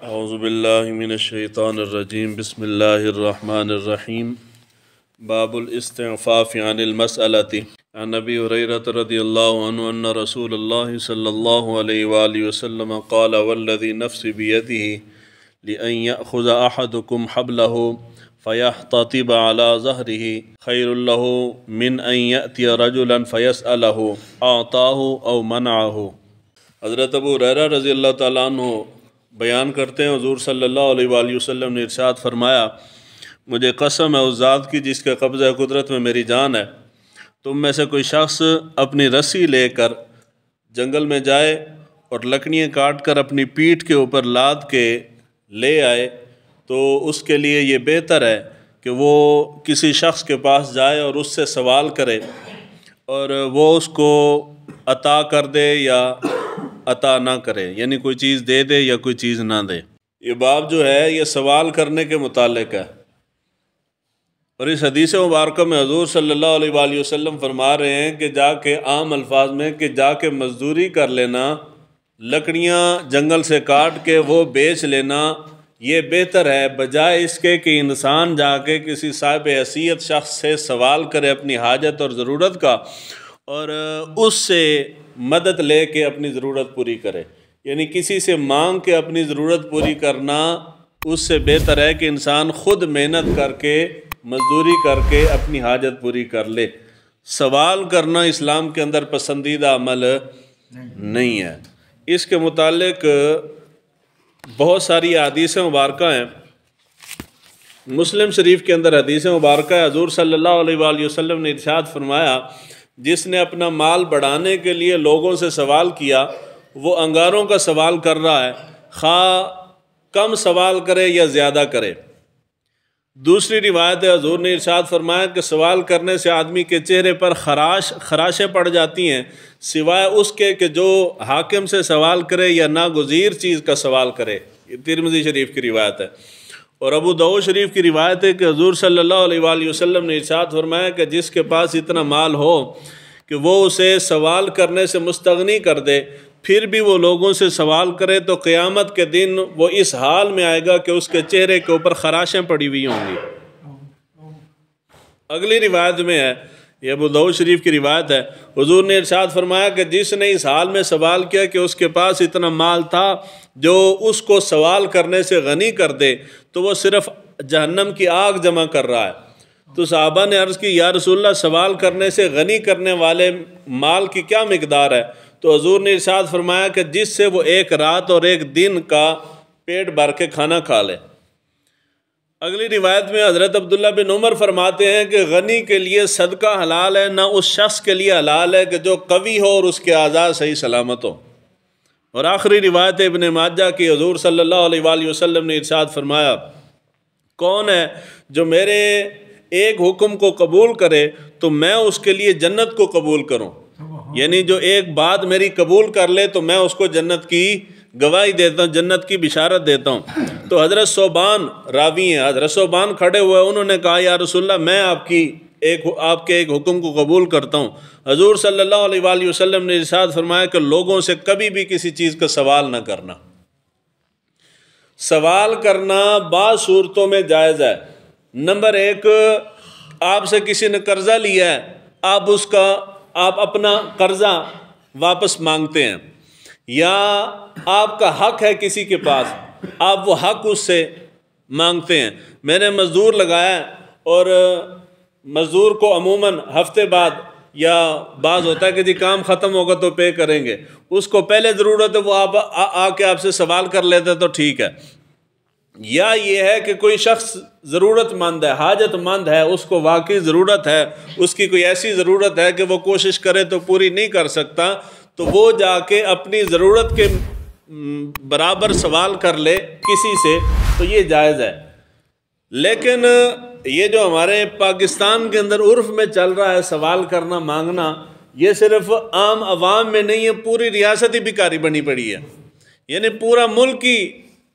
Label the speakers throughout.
Speaker 1: اعوذ باللہ من الشیطان الرجیم بسم اللہ الرحمن الرحیم باب الاستعفاف عن المسألة عن ابی ہریرہ رضی اللہ عنہ ان رسول اللہ صلی اللہ علیہ وآلہ وسلم قال والذی نفس بیدہ لأن یأخذ احدکم حبلہ فیحتطب علی ظہرہ خیر له من ان یأتی رجلا فیسألہ اعطاہ او منعہ۔ حضرت ابو ہریرہ رضی اللہ تعالیٰ عنہ بیان کرتے ہیں حضور صلی اللہ علیہ وآلہ وسلم نے ارشاد فرمایا، مجھے قسم ہے اس ذات کی جس کے قبضہ قدرت میں میری جان ہے، تم میں سے کوئی شخص اپنی رسی لے کر جنگل میں جائے اور لکڑیاں کاٹ کر اپنی پیٹھ کے اوپر لاد کے لے آئے تو اس کے لیے یہ بہتر ہے کہ وہ کسی شخص کے پاس جائے اور اس سے سوال کرے اور وہ اس کو عطا کر دے یا عطا نہ کرے، یعنی کوئی چیز دے دے یا کوئی چیز نہ دے۔ یہ باب جو ہے یہ سوال کرنے کے متعلق ہے، اور اس حدیث مبارکہ میں حضور صلی اللہ علیہ وآلہ وسلم فرما رہے ہیں کہ جا کے عام الفاظ میں کہ جا کے مزدوری کر لینا، لکڑیاں جنگل سے کاٹ کے وہ بیچ لینا، یہ بہتر ہے بجائے اس کے کہ انسان جا کے کسی صاحب حیثیت شخص سے سوال کرے اپنی حاجت اور ضرورت کا اور اس سے مدد لے کے اپنی ضرورت پوری کرے۔ یعنی کسی سے مانگ کے اپنی ضرورت پوری کرنا اس سے بہتر ہے کہ انسان خود محنت کر کے مزدوری کر کے اپنی حاجت پوری کر لے۔ سوال کرنا اسلام کے اندر پسندیدہ عمل نہیں ہے۔ اس کے متعلق بہت ساری حدیث مبارکہ ہیں۔ مسلم شریف کے اندر حدیث مبارکہ ہے، حضور صلی اللہ علیہ وآلہ وسلم نے ارشاد فرمایا، جس نے اپنا مال بڑھانے کے لیے لوگوں سے سوال کیا وہ انگاروں کا سوال کر رہا ہے، خواہ کم سوال کرے یا زیادہ کرے۔ دوسری روایت ہے، حضور نے ارشاد فرمایا کہ سوال کرنے سے آدمی کے چہرے پر خراشیں پڑ جاتی ہیں سوائے اس کے کہ جو حاکم سے سوال کرے یا ناگزیر چیز کا سوال کرے۔ یہ ترمذی شریف کی روایت ہے۔ اور ابو داؤد شریف کی روایت ہے کہ حضور صلی اللہ علیہ وآلہ وسلم نے ارشاد فرمایا کہ جس کے پاس اتنا مال ہو کہ وہ اسے سوال کرنے سے مستغنی کر دے، پھر بھی وہ لوگوں سے سوال کرے تو قیامت کے دن وہ اس حال میں آئے گا کہ اس کے چہرے کے اوپر خراشیں پڑی ہوئی ہوں گی۔ اگلی روایت میں ہے، یہ ابو داؤد شریف کی روایت ہے، حضور نے ارشاد فرمایا کہ جس نے اس حال میں سوال کیا کہ اس کے پاس اتنا مال تھا جو اس کو سوال کرنے سے غنی کر دے تو وہ صرف جہنم کی آگ جمع کر رہا ہے۔ تو صحابہ نے عرض کی، یا رسول اللہ سوال کرنے سے غنی کرنے والے مال کی کیا مقدار ہے؟ تو حضور نے ارشاد فرمایا کہ جس سے وہ ایک رات اور ایک دن کا پیٹ بھر کے کھانا کھا لے۔ اگلی روایت میں حضرت عبداللہ بن عمر فرماتے ہیں کہ غنی کے لیے صدقہ حلال ہے، نہ اس شخص کے لیے حلال ہے کہ جو قوی ہو اور اس کے اعضاء صحیح سلامت ہو۔ اور آخری روایت ابن ماجہ کی، حضور صلی اللہ علیہ وآلہ وسلم نے ارشاد فرمایا، کون ہے جو میرے ایک حکم کو قبول کرے تو میں اس کے لیے جنت کو قبول کروں، یعنی جو ایک بات میری قبول کر لے تو میں اس کو جنت کی گواہی دیتا ہوں، جنت کی بشارت دیتا ہوں۔ تو حضرت ثوبان راوی ہیں، حضرت ثوبان کھڑے ہوئے، انہوں نے کہا، یا رسول اللہ میں آپ کے ایک حکم کو قبول کرتا ہوں۔ حضور صلی اللہ علیہ وآلہ وسلم نے ارشاد فرمایا کہ لوگوں سے کبھی بھی کسی چیز کا سوال نہ کرنا۔ سوال کرنا بعض صورتوں میں جائز ہے۔ نمبر ایک، آپ سے کسی نے قرضہ لیا ہے، آپ اپنا قرضہ واپس مانگتے ہیں، یا آپ کا حق ہے کسی کے پاس، آپ وہ حق اس سے مانگتے ہیں۔ میں نے مزدور لگایا اور مزدور کو عموماً ہفتے بعد یا بعض ہوتا ہے کہ جی کام ختم ہوگا تو پے کریں گے، اس کو پہلے ضرورت ہے وہ آ کے آپ سے سوال کر لیتے تو ٹھیک ہے۔ یا یہ ہے کہ کوئی شخص ضرورت مند ہے، حاجت مند ہے، اس کو واقعی ضرورت ہے، اس کی کوئی ایسی ضرورت ہے کہ وہ کوشش کرے تو پوری نہیں کر سکتا، تو وہ جا کے اپنی ضرورت کے برابر سوال کر لے کسی سے، تو یہ جائز ہے۔ لیکن یہ جو ہمارے پاکستان کے اندر عرف میں چل رہا ہے سوال کرنا مانگنا، یہ صرف عام عوام میں نہیں ہے، پوری ریاست ہی بھکاری بنی پڑی ہے، یعنی پورا ملک ہی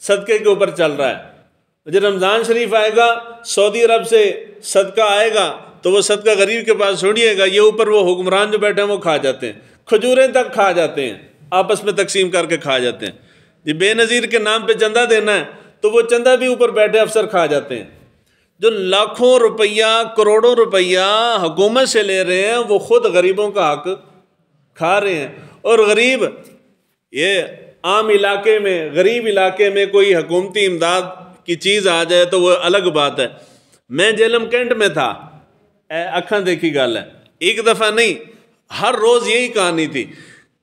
Speaker 1: صدقے کے اوپر چل رہا ہے۔ جب رمضان شریف آئے گا، سعودی عرب سے صدقہ آئے گا تو وہ صدقہ غریب کے پاس چھوڑیے گا، یہ اوپر وہ حکمران جو بیٹھے ہیں وہ کھا جاتے ہیں، کھجوریں تک کھا جاتے ہیں، آپس میں تقسیم کر کے کھا جاتے ہیں۔ جی بے نظیر کے نام پہ چندہ دینا ہے تو وہ چندہ بھی اوپر بیٹھے افسر کھا جاتے ہیں۔ جو لاکھوں روپیہ کروڑوں روپیہ حکومت سے لے رہے ہیں وہ خود غریبوں کا حق کھا رہے ہیں۔ اور غریب، یہ عام علاقے میں، غریب علاقے میں کوئی حکومتی امداد کی چیز آ جائے تو وہ الگ بات ہے۔ میں جیلم کینٹ میں تھا، اکھاں دیکھی گل ہے، ایک دفعہ نہیں، ہر روز یہی کہانی تھی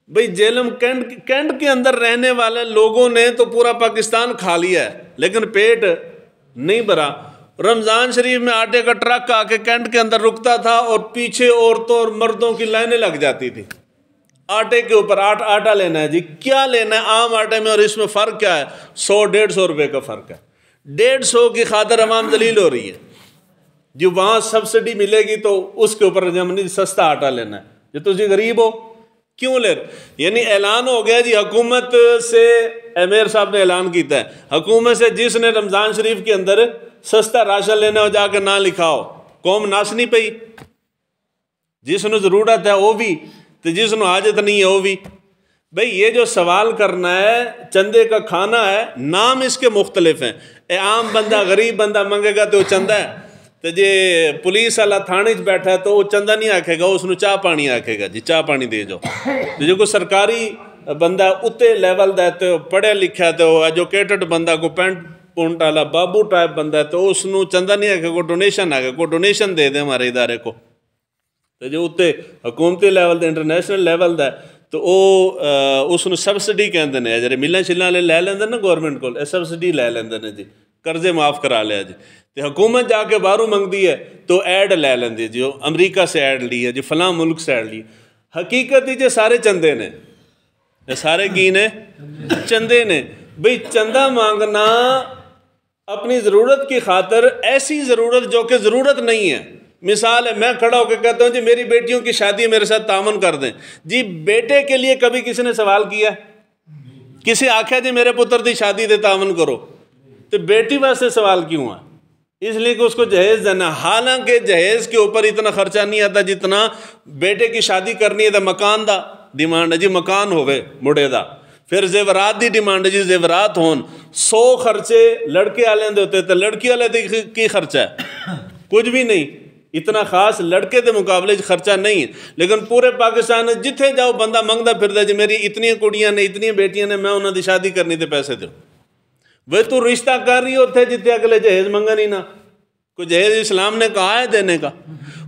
Speaker 1: بھئی جیلم کینٹ کے اندر رہنے والے لوگوں نے تو پورا پاکستان کھا لیا ہے لیکن پیٹ نہیں بھرا۔ رمضان شریف میں آٹے کا ٹرک آ کے کینٹ کے اندر رکتا تھا اور پیچھے عورتوں اور مردوں کی لائنیں لگ جاتی تھی آٹے کے اوپر۔ آٹا لینا ہے جی، کیا لینا ہے عام آٹے میں اور اس میں فرق کیا ہے؟ 100-150 روپے کا فرق ہے۔ 150 کی خاطر عوام ذلیل ہو رہی ہے جو وہاں سبسڈی ملے گی تو اس کے اوپر جمنی سستا آٹا لینا ہے۔ جو تجھے غریب ہو کیوں لے رہے؟ یعنی اعلان ہو گیا جی حکومت سے، امیر صاحب نے اعلان کیتا ہے حکومت سے جس نے رمضان شریف کے اندر سستا راشن لینا ہو جا کے نہ لکھاؤ، قوم ناس نہیں پئی، جس نے ضرورت ہے وہ بھی تو جس نے حاجت نہیں ہے وہ بھی۔ بھئی یہ جو سوال کرنا ہے چندے کا کھانا ہے، نام اس کے مختلف ہیں۔ عام بندہ غریب بندہ منگے گا تو وہ چندہ ہے، تو جی پولیس والا تھانے بیٹھا ہے تو وہ چندہ نہیں آکھے گا، اس نے چاہ پانی آکھے گا، جی چاہ پانی دے جو۔ جو کوئی سرکاری بندہ اتے لیول دا تو پڑھے لکھا تو ایجوکیٹڈ بندہ کو پینٹ پونٹ والا بابو ٹائپ بندہ ہے تو اس نے چندہ نہیں آکھے گا، ڈونیشن آکھے گا، ڈونیشن دے دیں ہمارے ادارے کو۔ تو جو اتے حکومتی لیول دا انٹرنیشنل لیول دا تو وہ اس نے سبسڈی کہندے نے، جڑے ملیں شلیں والے لے لیندے نا گورنمنٹ کو، سبسڈی لے لیندے نے جی، قرضے معاف کرا لیا جی۔ تو حکومت جا کے باہروں منگتی ہے تو ایڈ لے لیندی جی، امریکہ سے ایڈ لی ہے جی، فلاں ملک سے ایڈ لی۔ حقیقت ہی جی سارے چندے نے، سارے کی نے چندے نے۔ بھئی چندہ مانگنا اپنی ضرورت کی خاطر، ایسی ضرورت جو کہ ضرورت نہیں ہے۔ مثال ہے میں کھڑا ہو کے کہتا ہوں جی میری بیٹیوں کی شادی میرے ساتھ تعاون کر دیں، جی بیٹے کے لیے کبھی کسی نے سوال کیا؟ کسی آکھا جی میرے پتر دی شادی دے تعاون کرو، تو بیٹی واسطے سوال کیوں ہے؟ اس لیے کہ اس کو جہیز دینا، حالانکہ جہیز کے اوپر اتنا خرچہ نہیں آتا جتنا بیٹے کی شادی کرنی ہے تو مکان دا ڈیمانڈ ہے جی، مکان ہوئے مڑے دا، پھر زیورات دی ڈیمانڈ ہے جی، زیورات ہون۔ 100 خرچے لڑکے والے دے ہوتے تو لڑکی والے کی خرچہ ہے؟ کچھ بھی نہیں، اتنا خاص لڑکے دے مقابلے خرچہ نہیں ہے۔ لیکن پورے پاکستان جتھے جاؤ بندہ منگدا پھردا جی میری اتنی کڑیاں نے، اتنی بیٹیاں نے، میں انہاں دی شادی کرنی تے پیسے دو۔ وہ تو رشتہ کر رہی ہوتے جتنے اگلے جہیز منگن ہی نہ، کوئی جہیز اسلام نے کہا ہے دینے کا؟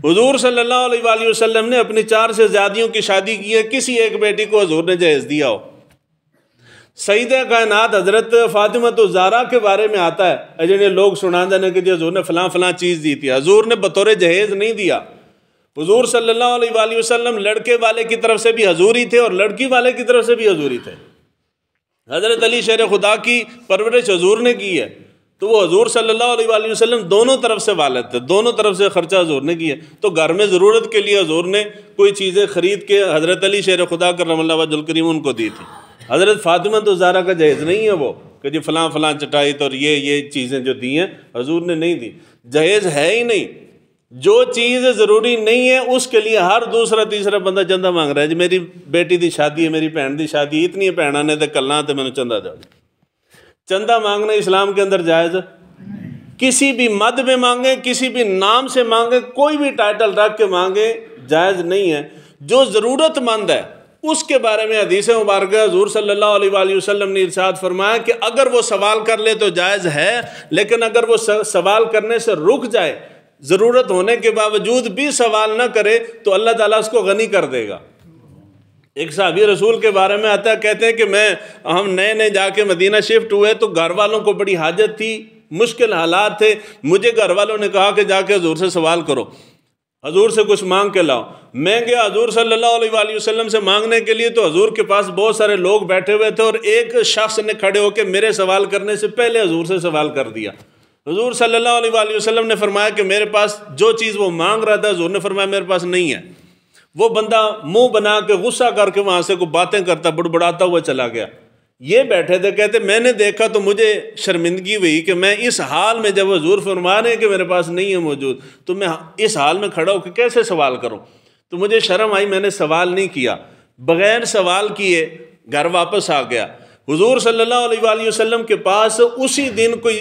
Speaker 1: حضور صلی اللہ علیہ وآلہ وسلم نے اپنی 4 سے زیادیوں کی شادی کی ہے، کسی ایک بیٹی کو حضور نے جہیز دیا ہو؟ سیدہ کائنات حضرت فاطمہ الزہرا کے بارے میں آتا ہے جنہیں لوگ سنان دینے کہ حضور نے فلاں فلاں چیز دی تھی، حضور نے بطور جہیز نہیں دیا۔ حضور صلی اللہ علیہ وآلہ وسلم لڑکے والے کی طرف سے بھی حضوری تھے اور لڑکی والے کی طرف سے بھی حضوری تھے۔ حضرت علی شیر خدا کی پرورش حضور نے کی ہے تو وہ حضور صلی اللہ علیہ وآلہ وسلم دونوں طرف سے والد تھے، دونوں طرف سے خرچہ حضور نے کیا۔ تو گھر میں ضرورت کے لیے حضور نے کوئی چیزیں خرید کے حضرت علی شیر خدا کرم اللہ وجہ الکریم ان کو دی تھی۔ حضرت فاطمہ الزہرا کا جہیز نہیں ہے وہ کہ جی فلاں فلاں چٹائی تو اور یہ چیزیں جو دی ہیں حضور نے نہیں دی، جہیز ہے ہی نہیں۔ جو چیز ضروری نہیں ہے اس کے لیے ہر دوسرا تیسرا بندہ چندہ مانگ رہا ہے جی میری بیٹی دی شادی ہے، میری بہن دی شادی، اتنی بہناں نے تے کلاں تے میں چندہ دو۔ چندہ مانگنا اسلام کے اندر جائز ہے؟ کسی بھی مد میں مانگیں، کسی بھی نام سے مانگیں، کوئی بھی ٹائٹل رکھ کے مانگیں، جائز نہیں ہے۔ جو ضرورت مند ہے اس کے بارے میں حدیث مبارکہ حضور صلی اللہ علیہ وآلہ وسلم نے ارشاد فرمایا کہ اگر وہ سوال کر لے تو جائز ہے، لیکن اگر وہ سوال کرنے سے رک جائے، ضرورت ہونے کے باوجود بھی سوال نہ کرے تو اللہ تعالیٰ اس کو غنی کر دے گا۔ ایک صحابی رسول کے بارے میں آتا ہے، کہتے ہیں کہ ہم نئے جا کے مدینہ شفٹ ہوئے تو گھر والوں کو بڑی حاجت تھی، مشکل حالات تھے، مجھے گھر والوں نے کہا کہ جا کے حضور سے سوال کرو، حضور سے کچھ مانگ کے لاؤ۔ میں گیا حضور صلی اللہ علیہ وآلہ وسلم سے مانگنے کے لیے تو حضور کے پاس بہت سارے لوگ بیٹھے ہوئے تھے اور ایک شخص نے کھڑے ہو کے میرے سوال کرنے سے پہلے حضور سے سوال کر دیا۔ حضور صلی اللہ علیہ وآلہ وسلم نے فرمایا کہ میرے پاس جو چیز وہ مانگ رہا تھا حضور نے فرمایا میرے پاس نہیں ہے۔ وہ بندہ منہ بنا کے غصہ کر کے وہاں سے کوئی باتیں کرتا بڑبڑاتا ہوا چلا گیا۔ یہ بیٹھے تھے، کہتے میں نے دیکھا تو مجھے شرمندگی ہوئی کہ میں اس حال میں جب حضور فرما رہے ہیں کہ میرے پاس نہیں ہے موجود تو میں اس حال میں کھڑا ہو کہ کیسے سوال کروں، تو مجھے شرم آئی، میں نے سوال نہیں کیا، بغیر سوال کیے گھر واپس آ گیا۔ حضور صلی اللہ علیہ وآلہ وسلم کے پاس اسی دن کوئی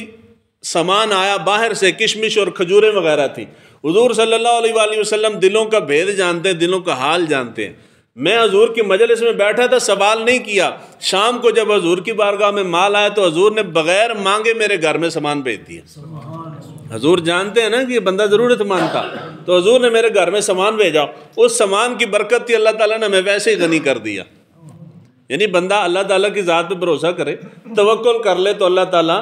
Speaker 1: سامان آیا باہر سے، کشمش اور کھجوریں وغیرہ تھی۔ حضور صلی اللہ علیہ وآلہ وسلم دلوں کا بھید جانتے ہیں، دلوں کا حال جانتے ہیں۔ میں حضور کی مجلس میں بیٹھا تھا، سوال نہیں کیا۔ شام کو جب حضور کی بارگاہ میں مال آیا تو حضور نے بغیر مانگے میرے گھر میں سامان بھیج دیا۔ حضور جانتے ہیں نا کہ یہ بندہ ضرورت مند تھا، تو حضور نے میرے گھر میں سامان بھیجا۔ اس سامان کی برکت تھی، اللہ تعالیٰ نے ہمیں ویسے ہی غنی کر دیا۔ یعنی بندہ اللہ تعالیٰ کی ذات پہ بھروسہ کرے، توکل کر لے، تو اللہ تعالیٰ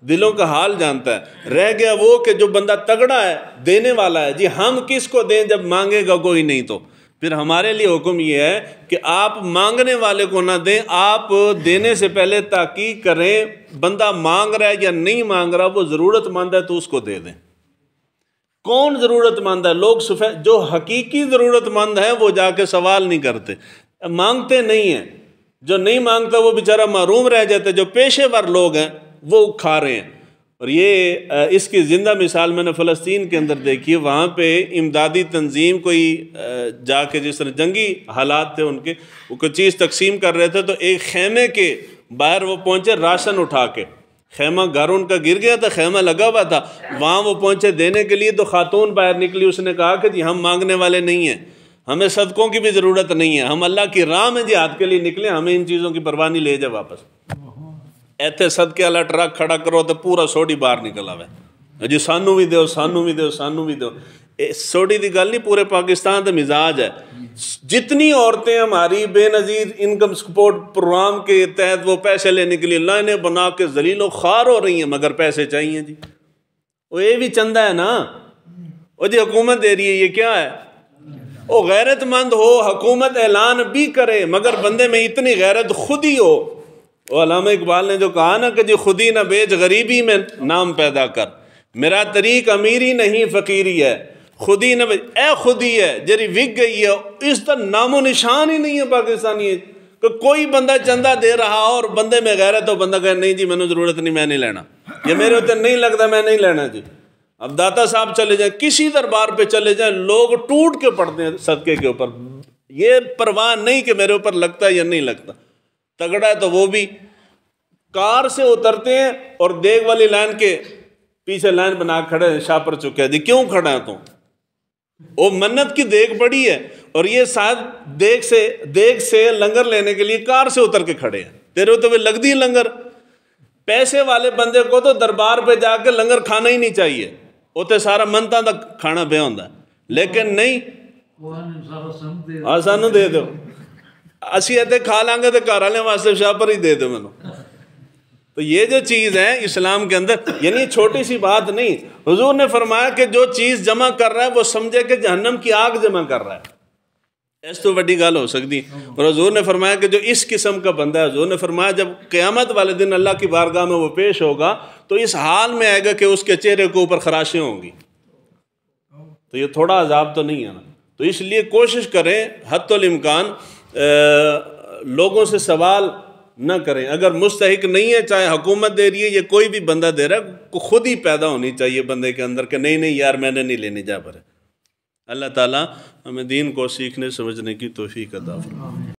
Speaker 1: دلوں کا حال جانتا ہے۔ رہ گیا وہ کہ جو بندہ تگڑا ہے، دینے والا ہے، جی ہم کس کو دیں جب مانگے گا کوئی نہیں؟ تو پھر ہمارے لیے حکم یہ ہے کہ آپ مانگنے والے کو نہ دیں، آپ دینے سے پہلے تحقیق کریں بندہ مانگ رہا ہے یا نہیں مانگ رہا، وہ ضرورت مند ہے تو اس کو دے دیں۔ کون ضرورت مند ہے؟ لوگ جو حقیقی ضرورت مند ہیں وہ جا کے سوال نہیں کرتے، مانگتے نہیں ہیں۔ جو نہیں مانگتا وہ بیچارہ محروم رہ جاتا ہے۔ جو پیشے ور لوگ ہیں وہ کھا رہے ہیں۔ اور یہ اس کی زندہ مثال میں نے فلسطین کے اندر دیکھی ہے۔ وہاں پہ امدادی تنظیم کوئی جا کے، جس طرح جنگی حالات تھے ان کے، وہ کوئی چیز تقسیم کر رہے تھے، تو ایک خیمے کے باہر وہ پہنچے راشن اٹھا کے۔ خیمہ گھر ان کا گر گیا تھا، خیمہ لگا ہوا تھا، وہاں وہ پہنچے دینے کے لیے، تو خاتون باہر نکلی، اس نے کہا کہ جی ہم مانگنے والے نہیں ہیں، ہمیں صدقوں کی بھی ضرورت نہیں ہے، ہم اللہ کی راہ میں جہاد کے لیے نکلے، ہمیں ان چیزوں کی پرواہ نہیں، لے جا واپس۔ ایتھے صدقے والا ٹرک کھڑا کرو تو پورا سوڈی باہر نکل آوے، جی سانو بھی دیو، سانو بھی دیو، سانو بھی دیو۔ سوڈی دی گل نہیں، پورے پاکستان دا مزاج ہے۔ جتنی عورتیں ہماری بے نظیر انکم سپورٹ پروگرام کے تحت وہ پیسے لینے کے لیے لائنیں بنا کے ذلیل و خوار ہو رہی ہیں، مگر پیسے چاہیے جی۔ وہ یہ بھی چندہ ہے نا، وہ جی حکومت دے رہی ہے، یہ کیا ہے؟ وہ غیرت مند ہو، حکومت اعلان بھی کرے، مگر بندے میں اتنی غیرت خود ہی ہو۔ وہ علامہ اقبال نے جو کہا نا کہ جی خودی نہ بیچ غریبی میں نام پیدا کر، میرا طریق امیری نہیں فقیری ہے، خودی نہ بیچ، اے خودی ہے جری وک گئی ہے، اس کا نام و نشان ہی نہیں ہے پاکستانی کہ کوئی بندہ چندہ دے رہا اور بندے میں غیرت ہو، بندہ کہے نہیں جی میں نے ضرورت نہیں، میں نہیں لینا، یہ میرے ہوتے نہیں لگتا، میں نہیں لینا جی۔ اب داتا صاحب چلے جائیں، کسی دربار پہ چلے جائیں، لوگ ٹوٹ کے پڑتے ہیں صدقے کے اوپر، یہ پرواہ نہیں کہ میرے اوپر لگتا ہے یا نہیں لگتا۔ تگڑا ہے تو وہ بھی کار سے اترتے ہیں اور دیگ والی لائن کے پیچھے لائن بنا کھڑے ہیں، شاہ پر چکے جی کیوں کھڑا ہے تو؟ وہ منت کی دیگ پڑی ہے اور یہ شاید دیگ سے لنگر لینے کے لیے کار سے اتر کے کھڑے ہیں، تیرے تو لگ دی لنگر۔ پیسے والے بندے کو تو دربار پہ جا کے لنگر کھانا ہی نہیں چاہیے، وہ تو سارا منتا دا کھانا پہ ہوتا ہے، لیکن نہیں سانو دے دو، اسی اتنے کھا لیں گے تو گھر والے واسطے شاہ پر ہی دے دو مینوں۔ تو یہ جو چیز ہے اسلام کے اندر، یعنی چھوٹی سی بات نہیں۔ حضور نے فرمایا کہ جو چیز جمع کر رہا ہے وہ سمجھے کہ جہنم کی آگ جمع کر رہا ہے، اس تو بڑی گل ہو سکتی۔ اور حضور نے فرمایا کہ جو اس قسم کا بندہ ہے، حضور نے فرمایا جب قیامت والے دن اللہ کی بارگاہ میں وہ پیش ہوگا تو اس حال میں آئے گا کہ اس کے چہرے کے اوپر خراشیں ہوں گی۔ تو یہ تھوڑا عذاب تو نہیں ہے نا۔ تو اس لیے کوشش کریں حتی الامکان لوگوں سے سوال نہ کریں، اگر مستحق نہیں ہے، چاہے حکومت دے رہی ہے یا کوئی بھی بندہ دے رہا ہے، خود ہی پیدا ہونی چاہیے بندے کے اندر کہ نہیں یار میں نے نہیں لینی، جا پر ہے۔ اللہ تعالیٰ ہمیں دین کو سیکھنے سمجھنے کی توفیق عطا فرمائے۔